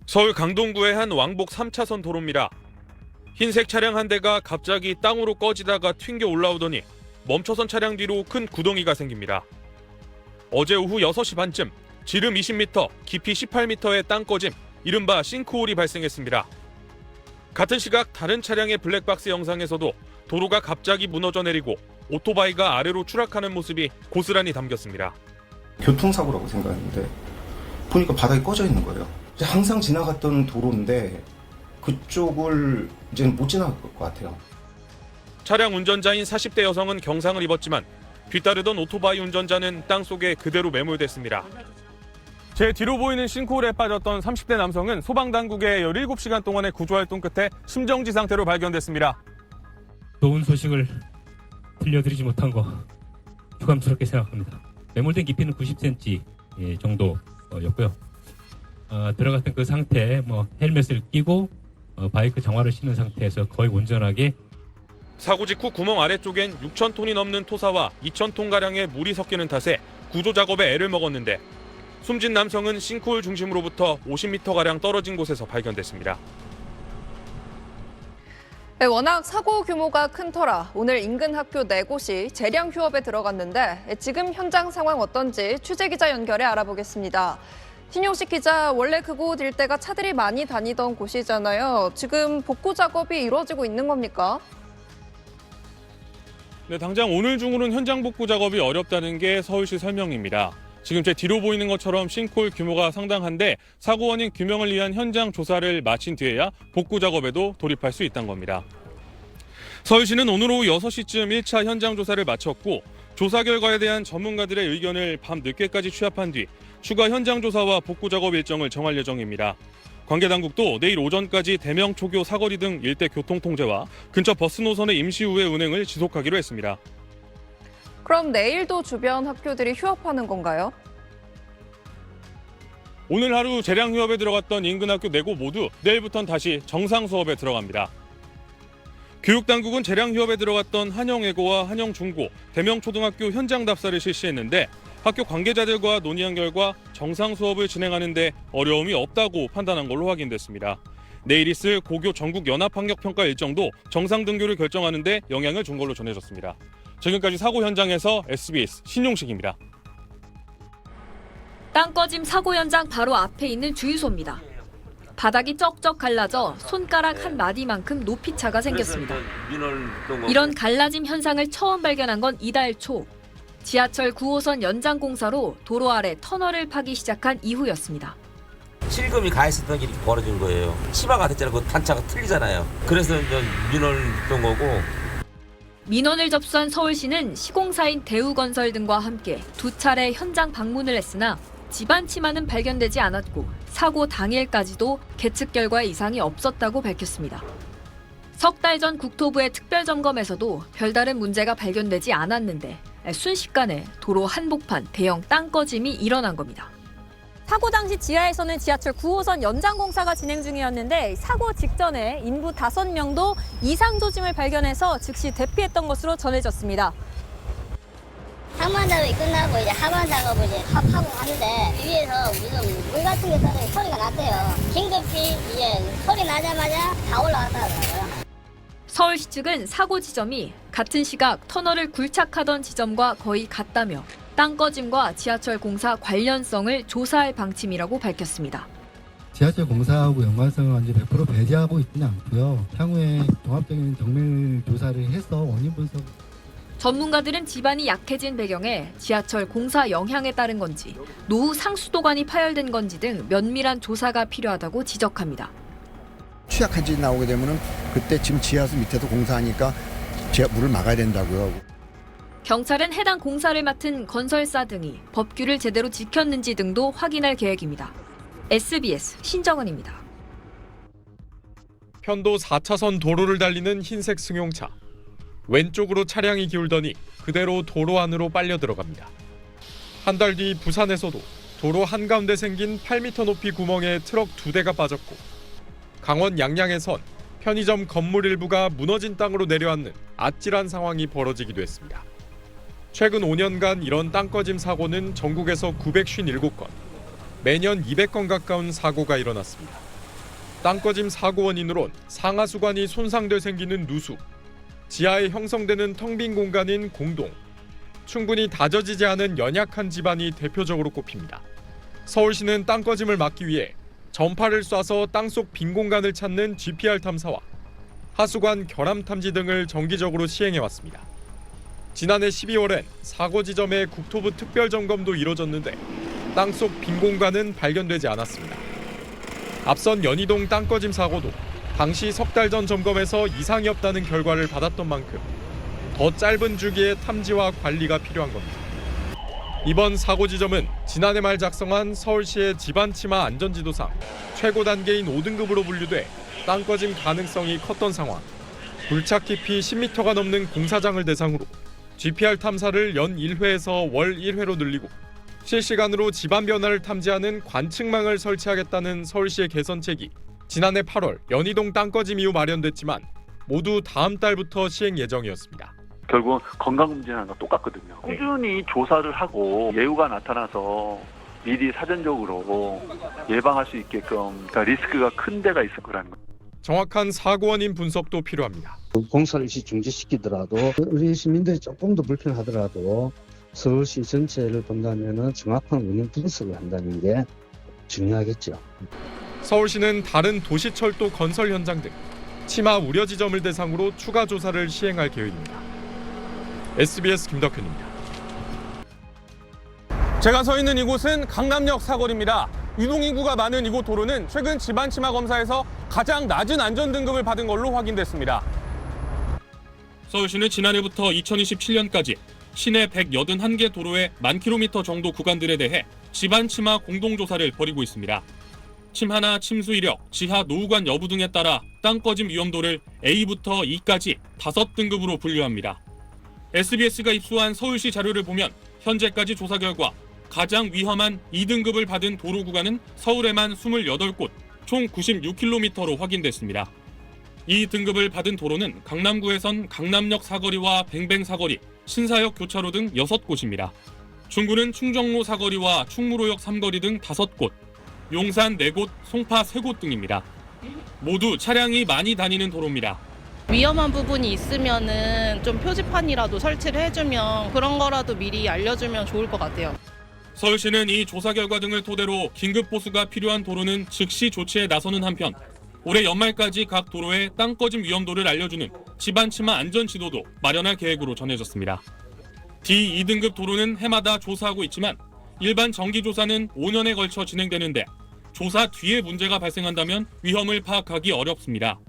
서울 강동구의 한 왕복 3차선 도로입니다. 흰색 차량 한 대가 갑자기 땅으로 꺼지다가 튕겨 올라오더니 멈춰선 차량 뒤로 큰 구덩이가 생깁니다. 어제 오후 6시 반쯤 지름 20m, 깊이 18m의 땅 꺼짐, 이른바 싱크홀이 발생했습니다. 같은 시각 다른 차량의 블랙박스 영상에서도 도로가 갑자기 무너져 내리고 오토바이가 아래로 추락하는 모습이 고스란히 담겼습니다. 교통사고라고 생각했는데 보니까 바닥이 꺼져 있는 거예요. 항상 지나갔던 도로인데 그쪽을 이제는 못 지나갈 것 같아요. 차량 운전자인 40대 여성은 경상을 입었지만 뒤따르던 오토바이 운전자는 땅속에 그대로 매몰됐습니다. 제 뒤로 보이는 싱크홀에 빠졌던 30대 남성은 소방당국의 17시간 동안의 구조활동 끝에 심정지 상태로 발견됐습니다. 좋은 소식을 들려드리지 못한 거 유감스럽게 생각합니다. 매몰된 깊이는 90cm 정도였고요. 들어갔던 그 상태에 헬멧을 끼고 바이크 장화를 신은 상태에서 거의 온전하게. 사고 직후 구멍 아래쪽엔 6,000톤이 넘는 토사와 2,000톤가량의 물이 섞이는 탓에 구조 작업에 애를 먹었는데 숨진 남성은 싱크홀 중심으로부터 50m가량 떨어진 곳에서 발견됐습니다. 네, 워낙 사고 규모가 큰 터라 오늘 인근 학교 4곳이 재량 휴업에 들어갔는데 지금 현장 상황 어떤지 취재기자 연결해 알아보겠습니다. 신용식 기자, 원래 그곳 일대가 차들이 많이 다니던 곳이잖아요. 지금 복구 작업이 이루어지고 있는 겁니까? 네, 당장 오늘 중으로는 현장 복구 작업이 어렵다는 게 서울시 설명입니다. 지금 제 뒤로 보이는 것처럼 싱크홀 규모가 상당한데 사고 원인 규명을 위한 현장 조사를 마친 뒤에야 복구 작업에도 돌입할 수 있다는 겁니다. 서울시는 오늘 오후 6시쯤 1차 현장 조사를 마쳤고 조사 결과에 대한 전문가들의 의견을 밤 늦게까지 취합한 뒤 추가 현장 조사와 복구 작업 일정을 정할 예정입니다. 관계 당국도 내일 오전까지 대명 초교 사거리 등 일대 교통 통제와 근처 버스 노선의 임시 우회 운행을 지속하기로 했습니다. 그럼 내일도 주변 학교들이 휴업하는 건가요? 오늘 하루 재량 휴업에 들어갔던 인근 학교 4곳 모두 내일부터는 다시 정상 수업에 들어갑니다. 교육당국은 재량 휴업에 들어갔던 한영외고와 한영중고, 대명초등학교 현장 답사를 실시했는데 학교 관계자들과 논의한 결과 정상 수업을 진행하는 데 어려움이 없다고 판단한 걸로 확인됐습니다. 내일 있을 고교 전국 연합학력평가 일정도 정상 등교를 결정하는 데 영향을 준 걸로 전해졌습니다. 지금까지 사고 현장에서 SBS 신용식입니다. 땅 꺼짐 사고 현장 바로 앞에 있는 주유소입니다. 바닥이 쩍쩍 갈라져 손가락 한 마디만큼 높이차가 생겼습니다. 이런 갈라짐 현상을 처음 발견한 건 이달 초. 지하철 9호선 연장 공사로 도로 아래 터널을 파기 시작한 이후였습니다. 실금이 가 있었던 길이 벌어진 거예요. 치마가 됐잖아요. 그 단차가 틀리잖아요. 그래서 이제 민원을 던 거고. 민원을 접수한 서울시는 시공사인 대우건설 등과 함께 2차례 현장 방문을 했으나 집안 치마는 발견되지 않았고 사고 당일까지도 계측 결과에 이상이 없었다고 밝혔습니다. 석 달 전 국토부의 특별점검에서도 별다른 문제가 발견되지 않았는데 순식간에 도로 한복판 대형 땅 꺼짐이 일어난 겁니다. 사고 당시 지하에서는 지하철 9호선 연장 공사가 진행 중이었는데 사고 직전에 인부 5명도 이상 조짐을 발견해서 즉시 대피했던 것으로 전해졌습니다. 상반 작업이 끝나고 이제 하반 작업을 이제 하고 하는데 위에서 무슨 물 같은 게 떨어져 소리가 났대요. 긴급히 이제 소리 나자마자 다 올라왔다 하더라고요. 서울시 측은 사고 지점이 같은 시각 터널을 굴착하던 지점과 거의 같다며 땅 꺼짐과 지하철 공사 관련성을 조사할 방침이라고 밝혔습니다. 지하철 공사하고 연관성을 완전히 100% 배제하고 있지는 않고요. 향후에 종합적인 정밀 조사를 해서 원인 분석. 전문가들은 지반이 약해진 배경에 지하철 공사 영향에 따른 건지 노후 상수도관이 파열된 건지 등 면밀한 조사가 필요하다고 지적합니다. 취약한 짓이 나오게 되면은 그때 지금 지하수 밑에서 공사하니까 물을 막아야 된다고요. 경찰은 해당 공사를 맡은 건설사 등이 법규를 제대로 지켰는지 등도 확인할 계획입니다. SBS 신정은입니다. 편도 4차선 도로를 달리는 흰색 승용차. 왼쪽으로 차량이 기울더니 그대로 도로 안으로 빨려 들어갑니다. 한 달 뒤 부산에서도 도로 한가운데 생긴 8m 높이 구멍에 트럭 2대가 빠졌고 강원 양양에선 편의점 건물 일부가 무너진 땅으로 내려앉는 아찔한 상황이 벌어지기도 했습니다. 최근 5년간 이런 땅 꺼짐 사고는 전국에서 957건, 매년 200건 가까운 사고가 일어났습니다. 땅꺼짐 사고 원인으론 상하수관이 손상돼 생기는 누수, 지하에 형성되는 텅 빈 공간인 공동, 충분히 다져지지 않은 연약한 지반이 대표적으로 꼽힙니다. 서울시는 땅꺼짐을 막기 위해 전파를 쏴서 땅속 빈 공간을 찾는 GPR 탐사와 하수관 결함 탐지 등을 정기적으로 시행해왔습니다. 지난해 12월엔 사고 지점의 국토부 특별 점검도 이뤄졌는데 땅속 빈 공간은 발견되지 않았습니다. 앞선 연희동 땅꺼짐 사고도 당시 석 달 전 점검에서 이상이 없다는 결과를 받았던 만큼 더 짧은 주기의 탐지와 관리가 필요한 겁니다. 이번 사고 지점은 지난해 말 작성한 서울시의 지반치마 안전지도상 최고 단계인 5등급으로 분류돼 땅꺼짐 가능성이 컸던 상황. 굴착 깊이 10m가 넘는 공사장을 대상으로 GPR 탐사를 연 1회에서 월 1회로 늘리고 실시간으로 지반 변화를 탐지하는 관측망을 설치하겠다는 서울시의 개선책이 지난해 8월 연희동 땅꺼짐 이후 마련됐지만 모두 다음 달부터 시행 예정이었습니다. 결국은 건강검진하는 거 똑같거든요. 꾸준히 조사를 하고 예후가 나타나서 미리 사전적으로 예방할 수 있게끔, 그러니까 리스크가 큰 데가 있을 거라는 거예요. 정확한 사고 원인 분석도 필요합니다. 공사를 일시 중지시키더라도 우리 시민들이 조금 더 불편하더라도 서울시 전체를 본다면 정확한 원인 분석을 한다는 게 중요하겠죠. 서울시는 다른 도시철도 건설 현장 등 치마 우려 지점을 대상으로 추가 조사를 시행할 계획입니다. SBS 김덕현입니다. 제가 서 있는 이곳은 강남역 사거리입니다. 유동인구가 많은 이곳 도로는 최근 지반치마 검사에서 가장 낮은 안전등급을 받은 걸로 확인됐습니다. 서울시는 지난해부터 2027년까지 시내 181개 도로의 1000km 정도 구간들에 대해 지반치마 공동조사를 벌이고 있습니다. 침하나 침수 이력, 지하 노후관 여부 등에 따라 땅꺼짐 위험도를 A부터 E까지 5등급으로 분류합니다. SBS가 입수한 서울시 자료를 보면 현재까지 조사 결과 가장 위험한 2등급을 받은 도로 구간은 서울에만 28곳, 총 96km로 확인됐습니다. 이 등급을 받은 도로는 강남구에선 강남역 사거리와 뱅뱅 사거리, 신사역 교차로 등 6곳입니다. 중구는 충정로 사거리와 충무로역 3거리 등 5곳, 용산 4곳, 송파 3곳 등입니다. 모두 차량이 많이 다니는 도로입니다. 위험한 부분이 있으면은 좀 표지판이라도 설치를 해주면 그런 거라도 미리 알려주면 좋을 것 같아요. 서울시는 이 조사 결과 등을 토대로 긴급 보수가 필요한 도로는 즉시 조치에 나서는 한편 올해 연말까지 각 도로의 땅꺼짐 위험도를 알려주는 지반치마 안전지도도 마련할 계획으로 전해졌습니다. D2등급 도로는 해마다 조사하고 있지만 일반 정기조사는 5년에 걸쳐 진행되는데 조사 뒤에 문제가 발생한다면 위험을 파악하기 어렵습니다.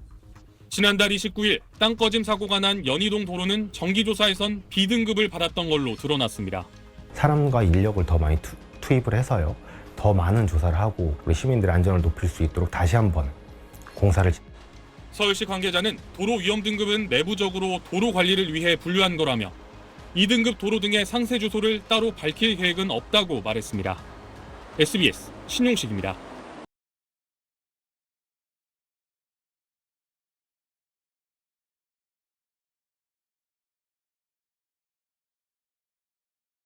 지난달 29일 땅꺼짐 사고가 난 연희동 도로는 정기조사에선 B등급을 받았던 걸로 드러났습니다. 사람과 인력을 더 많이 투입을 해서요. 더 많은 조사를 하고 우리 시민들의 안전을 높일 수 있도록 다시 한번 공사를. 서울시 관계자는 도로 위험 등급은 내부적으로 도로 관리를 위해 분류한 거라며 2등급 도로 등의 상세 주소를 따로 밝힐 계획은 없다고 말했습니다. SBS 신용식입니다.